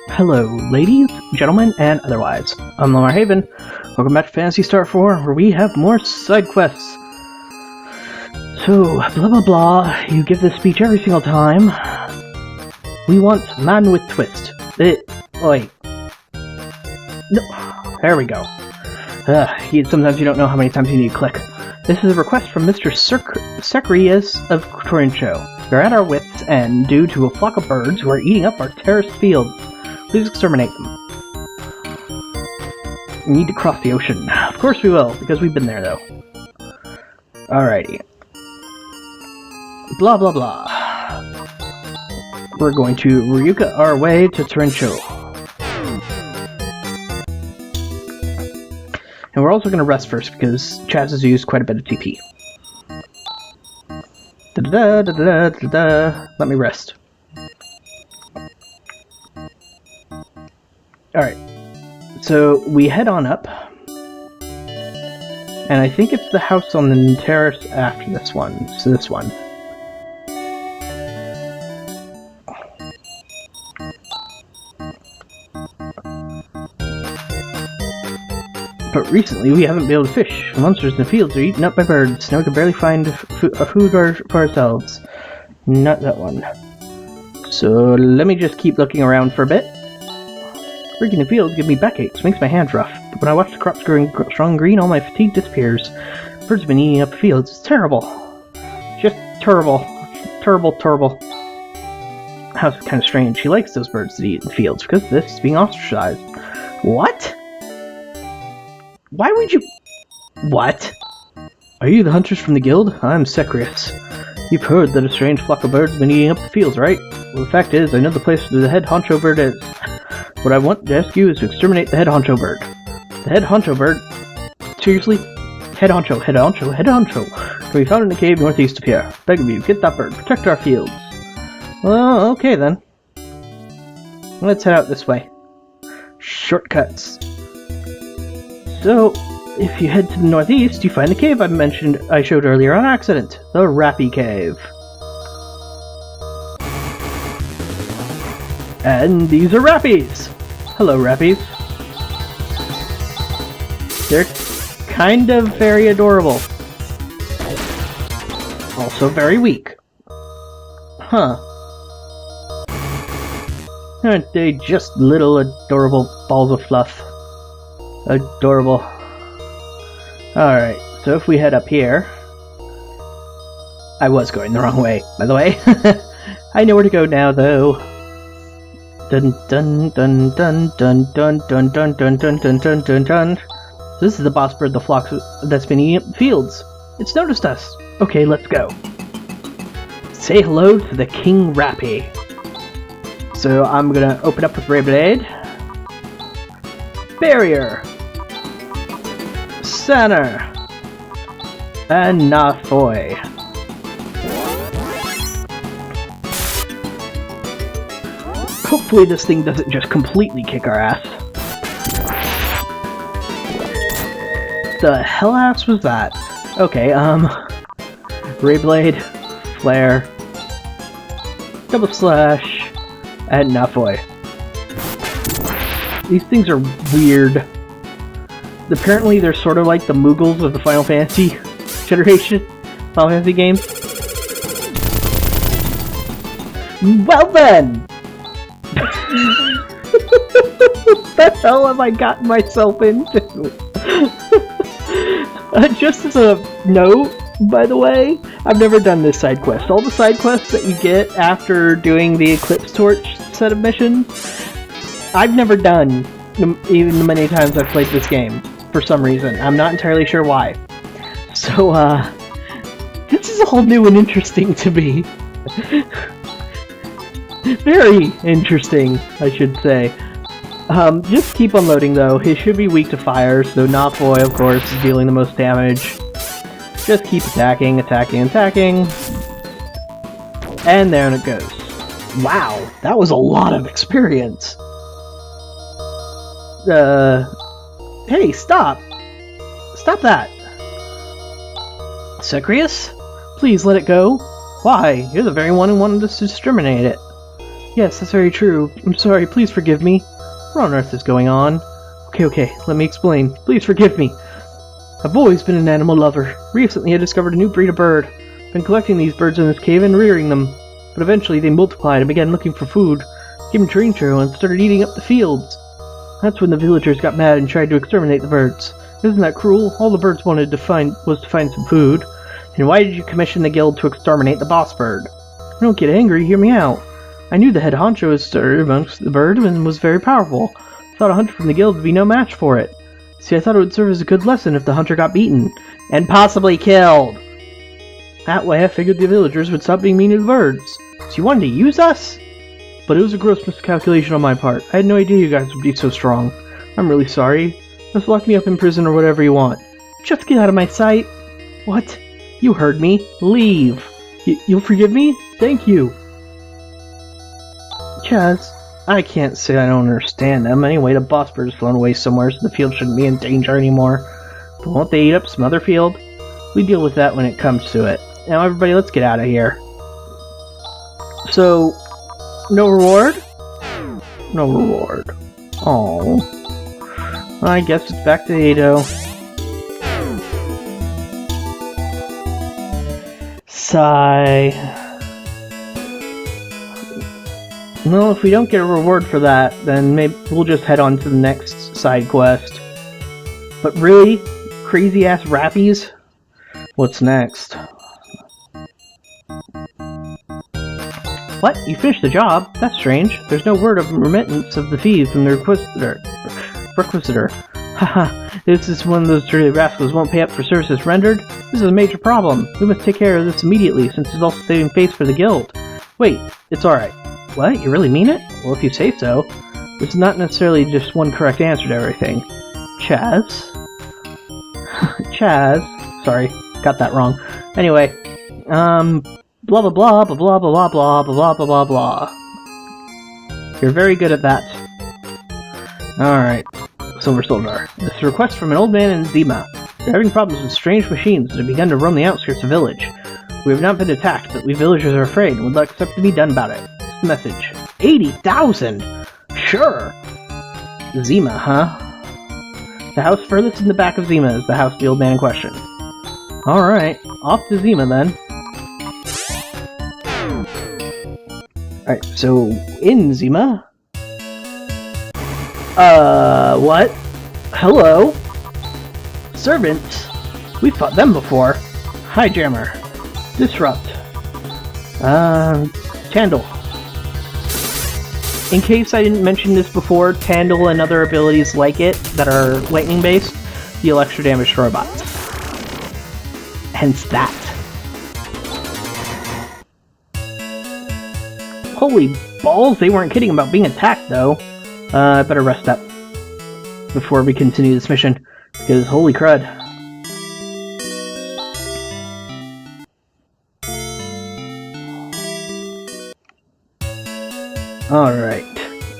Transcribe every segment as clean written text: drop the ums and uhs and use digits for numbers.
Hello, ladies, gentlemen, and otherwise. I'm Lamar Haven. Welcome back to Phantasy Star 4, where we have more side quests. So, blah blah blah, you give this speech every single time. We want man with twist. Wait. No, there we go. Sometimes you don't know how many times you need to click. This is a request from Mr. Secreus of Torrencho. We're at our wits' end due to a flock of birds who are eating up our terraced fields. Please exterminate them. We need to cross the ocean. Of course we will, because we've been there, though. Alrighty. Blah blah blah. We're going to Ryuka our way to Torrencho. And we're also going to rest first, because Chaz has used quite a bit of TP. Let me rest. Alright, so we head on up, and I think it's the house on the terrace after this one, so this one. But recently we haven't been able to fish. The monsters in the fields are eaten up by birds. Now we can barely find food for ourselves. Not that one. So let me just keep looking around for a bit. Working in the fields gives me backaches, makes my hands rough. But when I watch the crops growing strong green, all my fatigue disappears. Birds have been eating up the fields. It's terrible. Just terrible. Terrible, terrible. House is kind of strange. She likes those birds that eat in the fields because this is being ostracized. What? Why would you... What? Are you the hunters from the guild? I'm Secreus. You've heard that a strange flock of birds have been eating up the fields, right? Well, the fact is, I know the place where the head honcho bird is. What I want to ask you is to exterminate the head honcho bird. The head honcho bird? Seriously? Head honcho, head honcho, head honcho. Can be found in a cave northeast of here. Beg of you, get that bird. Protect our fields. Well, okay then. Let's head out this way. Shortcuts. So, if you head to the northeast, you find the cave I showed earlier on accident. The Rappy Cave. And these are Rappies! Hello, Rappies. They're kind of very adorable. Also very weak. Huh. Aren't they just little adorable balls of fluff? Adorable. Alright, so if we head up here... I was going the wrong way, by the way. I know where to go now, though. Dun dun dun dun dun dun dun dun dun dun dun dun dun dun. This is the boss bird, the flock that's been eating up the fields. It's noticed us. Okay, let's go. Say hello to the King Rappy. So I'm gonna open up with Ray Blade. Barrier. Center. And Nafoy. Hopefully this thing doesn't just completely kick our ass. The hell ass was that? Okay, Ray Blade, Flare, Double Slash, and Nafoy. These things are weird. Apparently they're sort of like the Moogles of the Final Fantasy generation, Final Fantasy games. Well then! What the hell have I gotten myself into? Just as a note, by the way, I've never done this side quest. All the side quests that you get after doing the Eclipse Torch set of missions, I've never done, even the many times I've played this game, for some reason. I'm not entirely sure why. So, this is all new and interesting to me. Very interesting, I should say. Just keep unloading though. He should be weak to fire, so Nafoy, of course, is dealing the most damage. Just keep attacking, attacking, attacking. And there it goes. Wow, that was a lot of experience. Hey, stop! Stop that! Secreus? Please let it go. Why? You're the very one who wanted us to exterminate it. Yes, that's very true. I'm sorry, please forgive me. What on earth is going on? Okay, let me explain. Please forgive me. I've always been an animal lover. Recently I discovered a new breed of bird. I've been collecting these birds in this cave and rearing them. But eventually they multiplied and began looking for food. Came to Trincho and started eating up the fields. That's when the villagers got mad and tried to exterminate the birds. Isn't that cruel? All the birds wanted to find was to find some food. And why did you commission the guild to exterminate the boss bird? Don't get angry, hear me out. I knew the head honcho was stirred amongst the bird and was very powerful. Thought a hunter from the guild would be no match for it. See, I thought it would serve as a good lesson if the hunter got beaten. And possibly killed! That way I figured the villagers would stop being mean to the birds. So you wanted to use us? But it was a gross miscalculation on my part. I had no idea you guys would be so strong. I'm really sorry. Just lock me up in prison or whatever you want. Just get out of my sight. What? You heard me. Leave. You'll forgive me? Thank you. Chaz, I can't say I don't understand them. Anyway, the boss bird is flown away somewhere, so the field shouldn't be in danger anymore. But won't they eat up some other field? We deal with that when it comes to it. Now everybody, let's get out of here. So, no reward? No reward. Oh. I guess it's back to Ado. Sigh. Well, if we don't get a reward for that, then maybe we'll just head on to the next side quest. But really? Crazy-ass Rappies? What's next? What? You finished the job? That's strange. There's no word of remittance of the fees from the requisitor. Haha, this is one of those dirty rascals won't pay up for services rendered? This is a major problem. We must take care of this immediately, since it's also saving face for the guild. Wait, it's alright. What? You really mean it? Well, if you say so. It's not necessarily just one correct answer to everything. Chaz? Chaz? Sorry, got that wrong. Anyway, blah blah blah blah blah blah blah blah blah blah blah. You're very good at that. Alright, Silver Soldier. This is a request from an old man in Zima. They're having problems with strange machines that have begun to roam the outskirts of the village. We have not been attacked, but we villagers are afraid and would like something to be done about it. This message. 80,000! Sure! Zima, huh? The house furthest in the back of Zima is the house of the old man in question. Alright, off to Zima then. Alright, so in Zima. What? Hello? Servants? We've fought them before. Hi, Jammer. Disrupt. Tandle. In case I didn't mention this before, Tandle and other abilities like it that are lightning-based deal extra damage to robots. Hence that. Holy balls, they weren't kidding about being attacked, though. I better rest up before we continue this mission, because holy crud. Alright,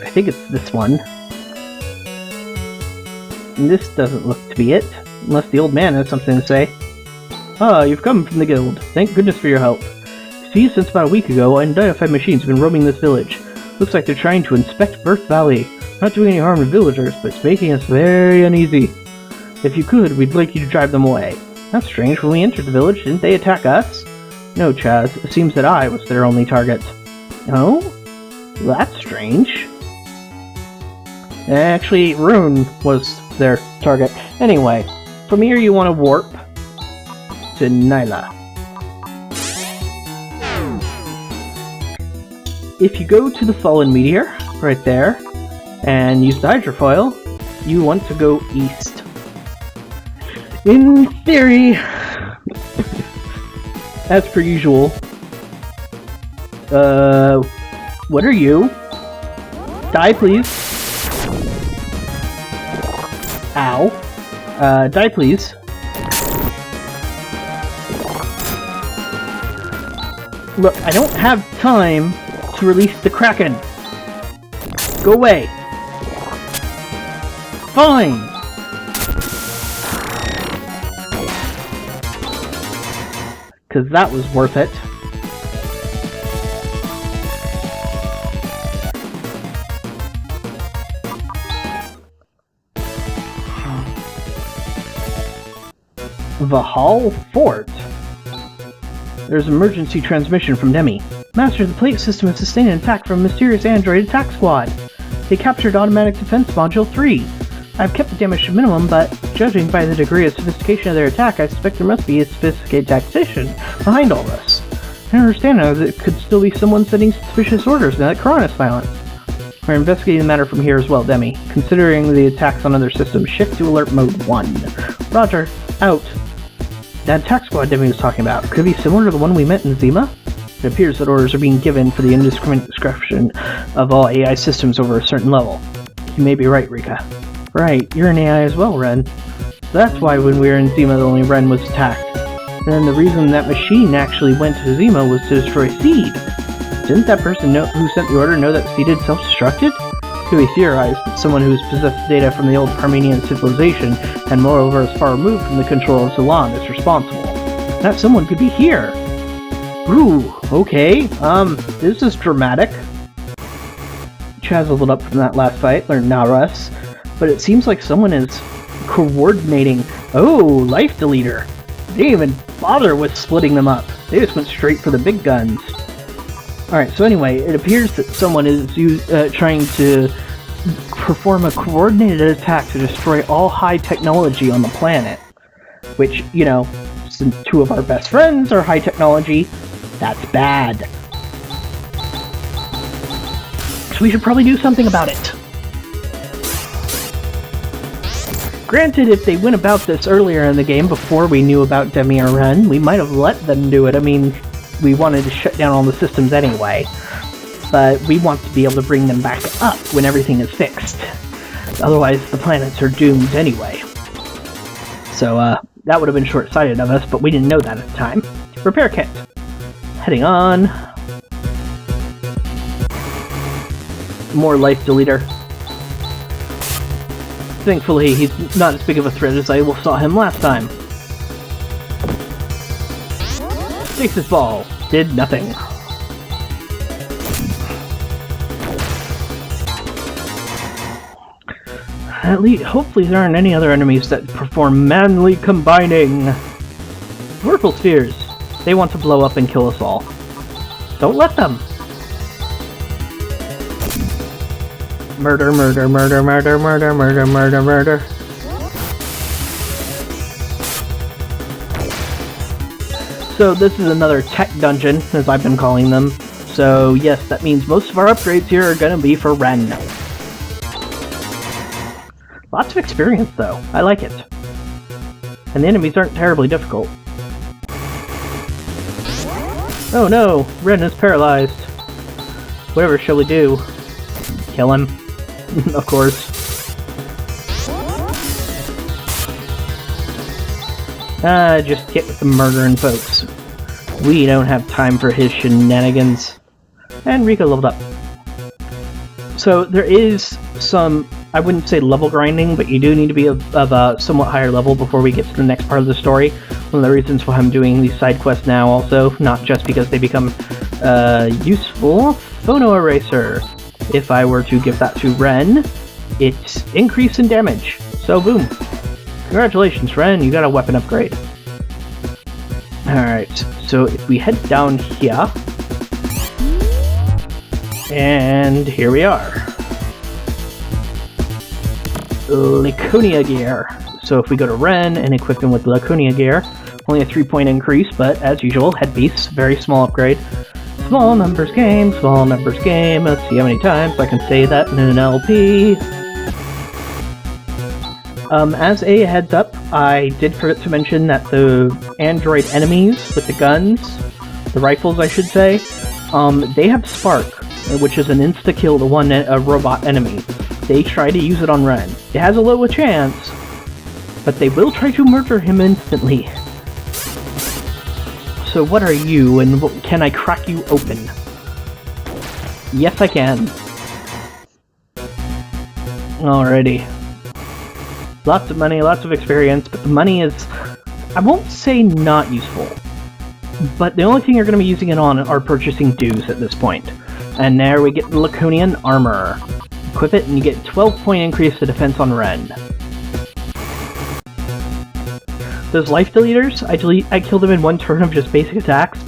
I think it's this one. And this doesn't look to be it, unless the old man has something to say. Ah, you've come from the guild. Thank goodness for your help. See, since about a week ago, unidentified machines have been roaming this village. Looks like they're trying to inspect Birth Valley. Not doing any harm to villagers, but it's making us very uneasy. If you could, we'd like you to drive them away. That's strange. When we entered the village, didn't they attack us? No, Chaz. It seems that I was their only target. Oh? That's strange. Actually, Rune was their target. Anyway, from here you want to warp to Nyla. If you go to the Fallen Meteor, right there, and use the hydrofoil, you want to go east. In theory, as per usual. What are you? Die, please. Ow. Die, please. Look, I don't have time to release the Kraken. Go away. Fine. Because that was worth it. Vahal Fort. There's emergency transmission from Demi. Master, the plate system has sustained an attack from a mysterious android attack squad. They captured automatic defense module 3. I've kept the damage to minimum, but judging by the degree of sophistication of their attack, I suspect there must be a sophisticated tactician behind all this. I understand now that it could still be someone sending suspicious orders now that Corona is silent. We're investigating the matter from here as well, Demi. Considering the attacks on other systems, shift to alert mode 1. Roger. Out. That attack squad Demi was talking about, could it be similar to the one we met in Zima? It appears that orders are being given for the indiscriminate discretion of all AI systems over a certain level. You may be right, Rika. Right, you're an AI as well, Wren. So that's why when we were in Zima, only Wren was attacked. And the reason that machine actually went to Zima was to destroy Seed. Didn't that person who sent the order know that Seed had self-destructed? Could we theorize that someone who's possessed data from the old Parmenian civilization, and moreover is far removed from the control of Ceylon, is responsible? That someone could be here! Ooh, okay, this is dramatic. Chaz leveled up from that last fight, learned Naras, but it seems like someone is coordinating. Oh, Life Deleter! They didn't even bother with splitting them up. They just went straight for the big guns. Alright, so anyway, it appears that someone is trying to perform a coordinated attack to destroy all high technology on the planet. Which, you know, since two of our best friends are high technology, that's bad. So we should probably do something about it. Granted, if they went about this earlier in the game, before we knew about Demi or Wren, we might have let them do it. I mean, we wanted to shut down all the systems anyway. But we want to be able to bring them back up when everything is fixed. Otherwise, the planets are doomed anyway. So, that would have been short-sighted of us, but we didn't know that at the time. Repair kit. Heading on. More Life Deleter. Thankfully, he's not as big of a threat as I saw him last time. Stasis Ball. Did nothing. At least, hopefully there aren't any other enemies that perform manly combining. Whirlpool Spheres. They want to blow up and kill us all. Don't let them! Murder, murder, murder, murder, murder, murder, murder, murder. So this is another tech dungeon, as I've been calling them. So yes, that means most of our upgrades here are gonna be for Wren. Lots of experience though, I like it. And the enemies aren't terribly difficult. Oh no, Wren is paralyzed. Whatever shall we do? Kill him. Of course. Just get with the murdering folks. We don't have time for his shenanigans. And Rika leveled up. So there is some, I wouldn't say level grinding, but you do need to be of a somewhat higher level before we get to the next part of the story. One of the reasons why I'm doing these side quests now also, not just because they become useful. Phono Eraser. If I were to give that to Wren, it's increase in damage. So boom. Congratulations, Wren, you got a weapon upgrade. Alright, so if we head down here, and here we are. Laconia gear. So if we go to Wren and equip him with Laconia gear, only a 3-point increase, but as usual, headpiece, very small upgrade. Small numbers game, small numbers game. Let's see how many times I can say that in an LP. As a heads up, I did forget to mention that the android enemies with the guns, the rifles I should say, they have Spark, which is an insta-kill to one robot enemy. They try to use it on Wren. It has a low chance, but they will try to murder him instantly. So what are you, and can I crack you open? Yes, I can. Alrighty. Lots of money, lots of experience, but the money is, I won't say not useful, but the only thing you're going to be using it on are purchasing dues at this point. And there we get the Laconian Armor. Equip it and you get 12-point increase to defense on Wren. those life deleters, I kill them in one turn of just basic attacks,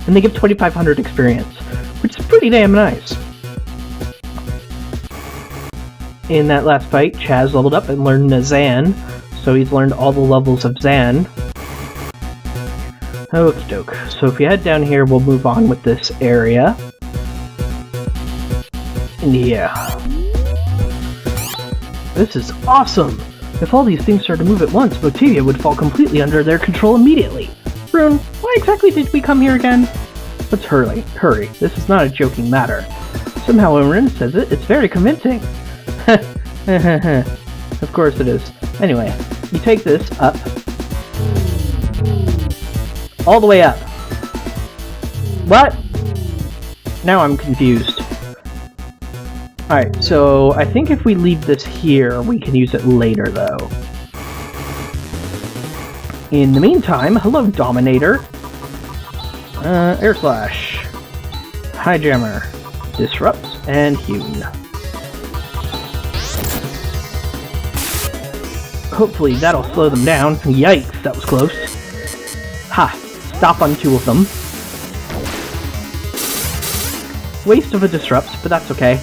and they give 2,500 experience, which is pretty damn nice. In that last fight, Chaz leveled up and learned Zan, so he's learned all the levels of Zan. Okie doke. So if we head down here, we'll move on with this area. Yeah. This is awesome! If all these things started to move at once, Motivia would fall completely under their control immediately. Rune, why exactly did we come here again? Let's hurry. This is not a joking matter. Somehow when Wren says it, it's very convincing. Of course it is. Anyway, you take this up. All the way up. What? Now I'm confused. Alright, so I think if we leave this here, we can use it later, though. In the meantime, hello, Dominator. Air Slash. High Jammer. Disrupt, and Hewn. Hopefully that'll slow them down. Yikes, that was close. Ha! Stop on 2 of them. Waste of a Disrupt, but that's okay.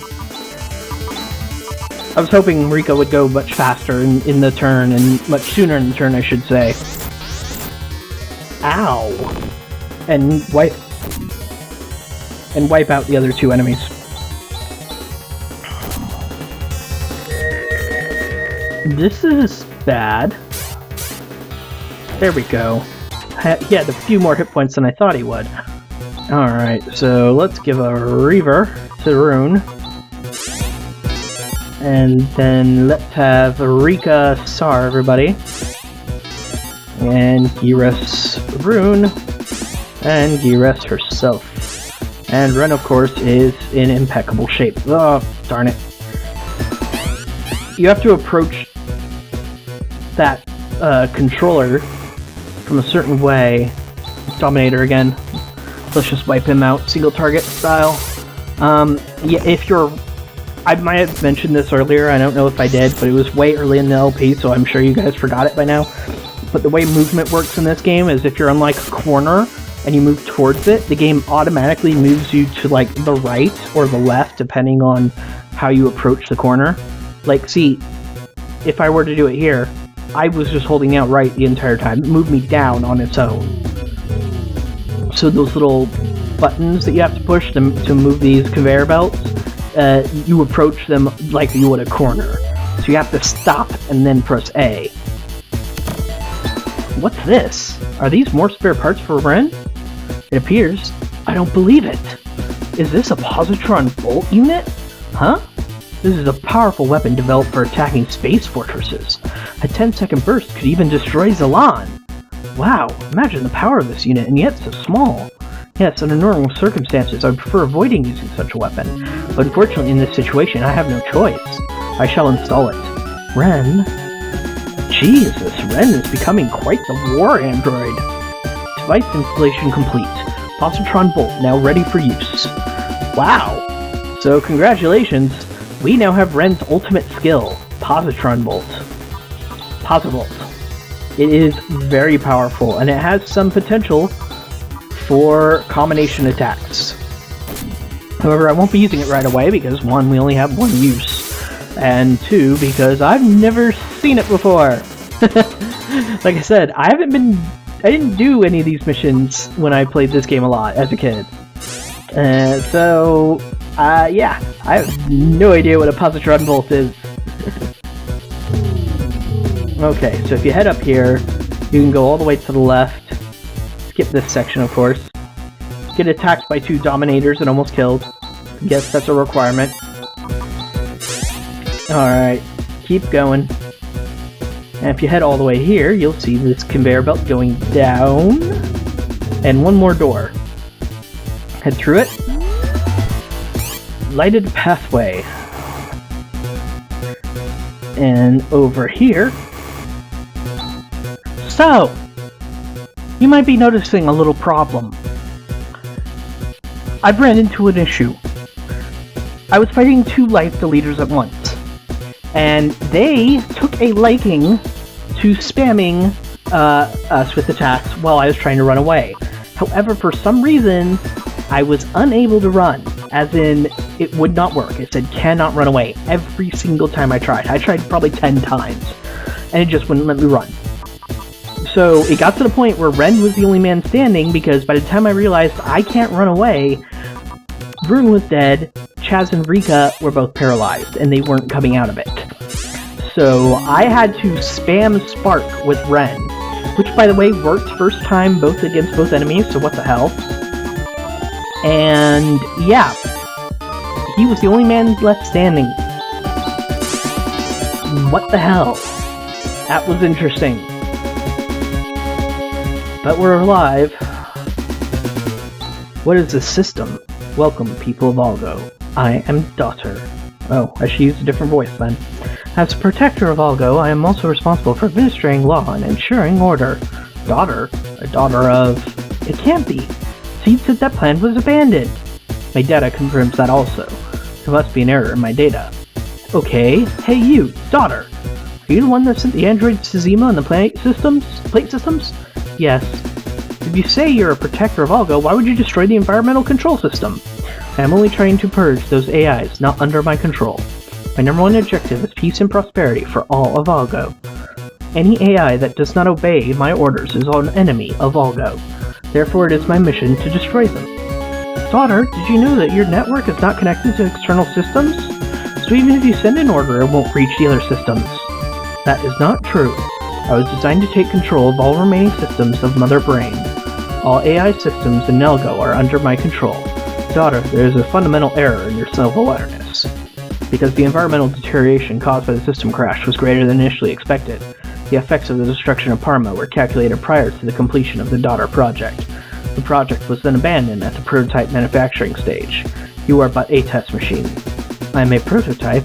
I was hoping Rika would go much faster in the turn, and much sooner in the turn, I should say. Ow! And wipe out the other 2 enemies. This is bad. There we go. He had a few more hit points than I thought he would. Alright, so let's give a Reaver to Rune. And then let's have Rika Sar everybody. And Giras Rune. And Giras herself. And Wren, of course, is in impeccable shape. Oh, darn it. You have to approach that controller from a certain way. Dominator again. Let's just wipe him out, single target style. Yeah, if you're... I might have mentioned this earlier, I don't know if I did, but it was way early in the LP, so I'm sure you guys forgot it by now. But the way movement works in this game is if you're on like a corner and you move towards it, the game automatically moves you to like the right or the left, depending on how you approach the corner. Like, see, if I were to do it here, I was just holding out right the entire time. It moved me down on its own. So those little buttons that you have to push to move these conveyor belts, you approach them like you would a corner. So you have to stop and then press A. What's this? Are these more spare parts for Wren? It appears. I don't believe it. Is this a positron bolt unit? Huh? This is a powerful weapon developed for attacking space fortresses. A 10-second burst could even destroy Zalan. Wow, imagine the power of this unit, and yet so small. Yes, under normal circumstances, I would prefer avoiding using such a weapon, but unfortunately in this situation I have no choice. I shall install it. Wren? Jesus, Wren is becoming quite the war android. Device installation complete. Positron bolt now ready for use. Wow! So congratulations, we now have Wren's ultimate skill, Positron bolt. Posivolt. It is very powerful, and it has some potential for combination attacks. However, I won't be using it right away because 1, we only have 1 use, and 2, because I've never seen it before. Like I said, I didn't do any of these missions when I played this game a lot as a kid. Yeah, I have no idea what a positron bolt is. Okay, so if you head up here, you can go all the way to the left. Skip this section, of course. Get attacked by 2 Dominators and almost killed. Guess that's a requirement. Alright, keep going. And if you head all the way here, you'll see this conveyor belt going down. And 1 more door. Head through it. Lighted pathway. And over here. So, you might be noticing a little problem. I've ran into an issue. I was fighting 2 life deleters at once, and they took a liking to spamming us with attacks while I was trying to run away. However, for some reason, I was unable to run, as in, it would not work. It said, cannot run away, every single time I tried. I tried probably 10 times, and it just wouldn't let me run. So, it got to the point where Wren was the only man standing, because by the time I realized I can't run away, Vroom was dead, Chaz and Rika were both paralyzed, and they weren't coming out of it. So, I had to spam Spark with Wren, which, by the way, worked first time both against both enemies, so what the hell. And, yeah, he was the only man left standing. What the hell? That was interesting. But we're alive. What is this system? Welcome, people of Algo. I am Daughter. Oh, I should use a different voice then. As protector of Algo, I am also responsible for administering law and ensuring order. Daughter? A daughter of... It can't be. Seed said that plan was abandoned. My data confirms that also. There must be an error in my data. Okay, hey you, Daughter. Are you the one that sent the androids to Zima and the plate systems? Yes. If you say you're a protector of Algo, why would you destroy the environmental control system? I am only trying to purge those AIs not under my control. My number one objective is peace and prosperity for all of Algo. Any AI that does not obey my orders is an enemy of Algo. Therefore, it is my mission to destroy them. Daughter, did you know that your network is not connected to external systems? So even if you send an order, it won't reach the other systems. That is not true. I was designed to take control of all remaining systems of Mother Brain. All AI systems in Algo are under my control. Daughter, there is a fundamental error in your self-awareness. Because the environmental deterioration caused by the system crash was greater than initially expected, the effects of the destruction of Parma were calculated prior to the completion of the Daughter project. The project was then abandoned at the prototype manufacturing stage. You are but a test machine. I am a prototype.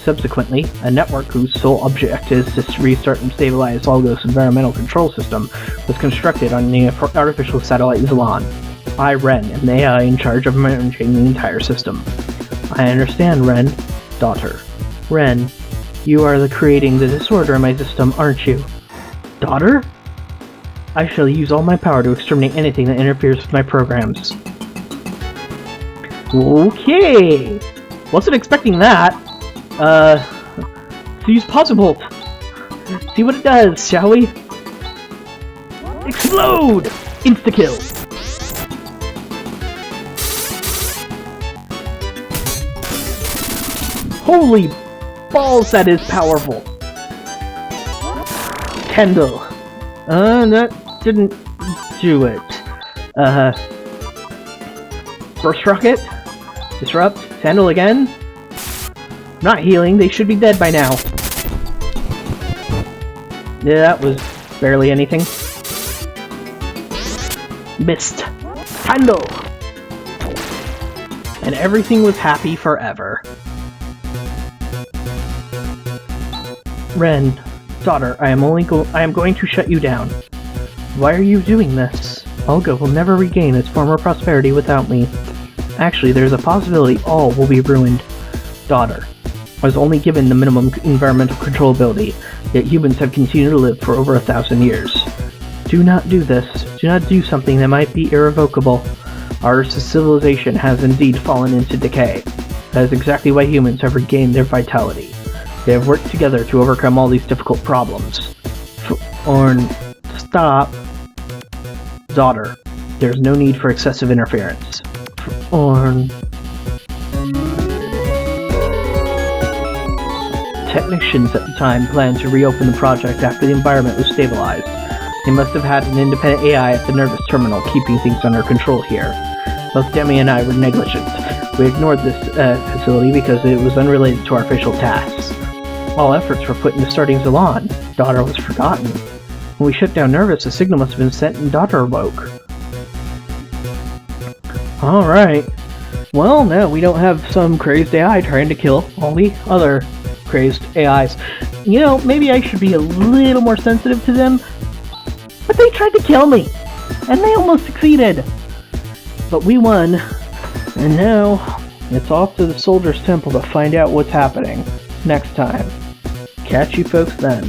Subsequently, a network whose sole objective is to restart and stabilize Algo's environmental control system was constructed on the artificial satellite Zalon. I, Wren, am the AI in charge of managing the entire system. I understand, Wren. Daughter. Wren, you are creating the disorder in my system, aren't you? Daughter? I shall use all my power to exterminate anything that interferes with my programs. Okay! Wasn't expecting that. Let's use possible. See what it does, shall we? Explode! Insta-kill! Holy balls, that is powerful! Kendall. That didn't do it. Burst Rocket? Disrupt? Kendall again? Not healing, they should be dead by now. Yeah, that was barely anything. Missed. Kendall! And everything was happy forever. Wren, Daughter, I am going to shut you down. Why are you doing this? Algo will never regain its former prosperity without me. Actually, there's a possibility all will be ruined. Daughter, I was only given the minimum environmental controllability, yet humans have continued to live for over 1,000 years. Do not do this. Do not do something that might be irrevocable. Our civilization has indeed fallen into decay. That is exactly why humans have regained their vitality. They have worked together to overcome all these difficult problems. Stop. Daughter, there's no need for excessive interference. Technicians at the time planned to reopen the project after the environment was stabilized. They must have had an independent AI at the nervous terminal keeping things under control here. Both Demi and I were negligent. We ignored this facility because it was unrelated to our official tasks. All efforts were put into starting Zalon. Daughter was forgotten. When we shut down Nervous, a signal must have been sent and Daughter awoke. Alright. Well, now we don't have some crazed AI trying to kill all the other crazed AIs. You know, maybe I should be a little more sensitive to them. But they tried to kill me! And they almost succeeded! But we won. And now, it's off to the Soldier's Temple to find out what's happening next time. Catch you folks then.